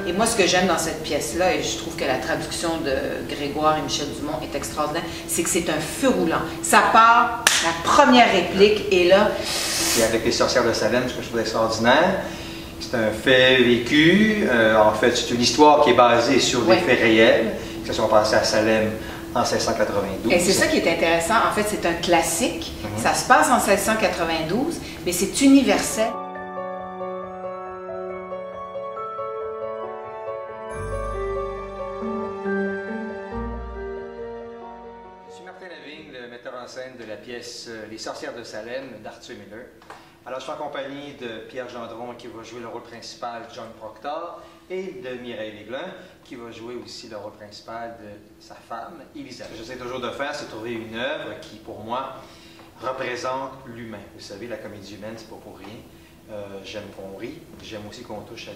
Et moi, ce que j'aime dans cette pièce-là, et je trouve que la traduction de Grégoire et Michel Dumont est extraordinaire, c'est que c'est un feu roulant. Ça part, la première réplique, et là... Et avec Les Sorcières de Salem, ce que je trouve extraordinaire, c'est un fait vécu. En fait, c'est une histoire qui est basée sur des faits réels, qui se sont passés à Salem en 1692. Et c'est ça qui est intéressant. En fait, c'est un classique. Ça se passe en 1692, mais c'est universel. Je suis Martin Lavigne, le metteur en scène de la pièce Les Sorcières de Salem d'Arthur Miller. Alors, je suis en compagnie de Pierre Gendron qui va jouer le rôle principal, John Proctor, et de Mireille Léglin qui va jouer aussi le rôle principal de sa femme, Elisabeth. J'essaie toujours de faire, c'est trouver une œuvre qui, pour moi, représente l'humain. Vous savez, la comédie humaine, c'est pas pour rien. J'aime qu'on rit, j'aime aussi qu'on touche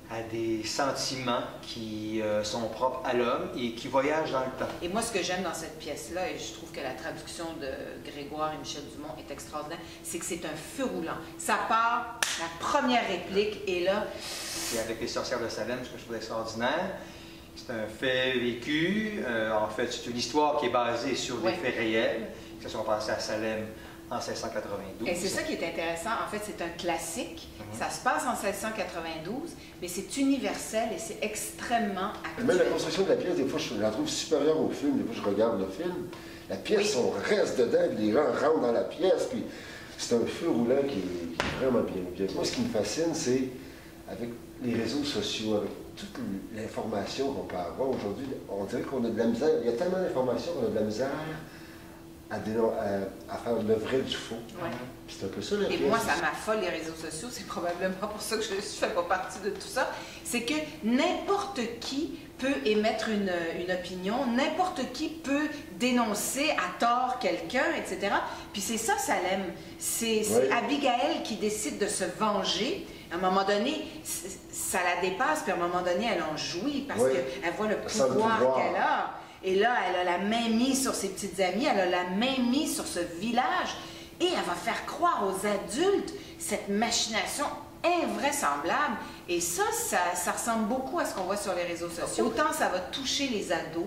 à des sentiments qui sont propres à l'homme et qui voyagent dans le temps. Et moi, ce que j'aime dans cette pièce-là, et je trouve que la traduction de Grégoire et Michel Dumont est extraordinaire, c'est que c'est un feu roulant. Ça part, la première réplique, et là... Et avec Les Sorcières de Salem, ce que je trouve extraordinaire, c'est un fait vécu. En fait, c'est une histoire qui est basée sur des faits réels, qui se sont passés à Salem en 1692. Et c'est ça qui est intéressant. En fait, c'est un classique. Ça se passe en 1692, mais c'est universel et c'est extrêmement actuel. Même la construction de la pièce, des fois, je la trouve supérieure au film. Des fois, je regarde le film. La pièce, on reste dedans, puis les gens rentrent dans la pièce, puis c'est un feu roulant qui est vraiment bien. Moi, ce qui me fascine, c'est avec les réseaux sociaux, avec toute l'information qu'on peut avoir aujourd'hui, on dirait qu'on a de la misère. Il y a tellement d'informations qu'on a de la misère à faire le vrai du faux. Ouais. C'est un peu ça la pièce. Et moi, ça m'affole les réseaux sociaux, c'est probablement pour ça que je ne fais pas partie de tout ça. C'est que n'importe qui peut émettre une opinion, n'importe qui peut dénoncer à tort quelqu'un, etc. Puis c'est ça, Salem. C'est Abigail qui décide de se venger. À un moment donné, ça la dépasse, puis à un moment donné, elle en jouit parce qu'elle voit le pouvoir qu'elle a. Et là, elle a la main mise sur ses petites amies, elle a la main mise sur ce village, et elle va faire croire aux adultes cette machination invraisemblable. Et ça ressemble beaucoup à ce qu'on voit sur les réseaux sociaux. Autant ça va toucher les ados,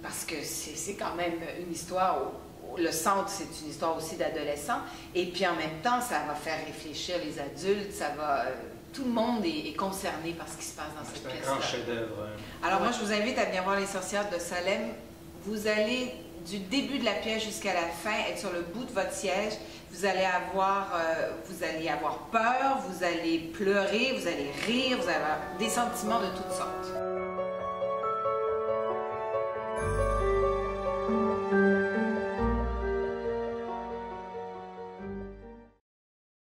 parce que c'est quand même une histoire le centre, c'est une histoire aussi d'adolescents, et puis en même temps, ça va faire réfléchir les adultes, ça va... Tout le monde est concerné par ce qui se passe dans cette pièce-là. C'est un grand chef-d'œuvre. Alors moi, je vous invite à venir voir Les Sorcières de Salem. Vous allez, du début de la pièce jusqu'à la fin, être sur le bout de votre siège. Vous allez avoir peur, vous allez pleurer, vous allez rire, vous allez avoir des sentiments de toutes sortes.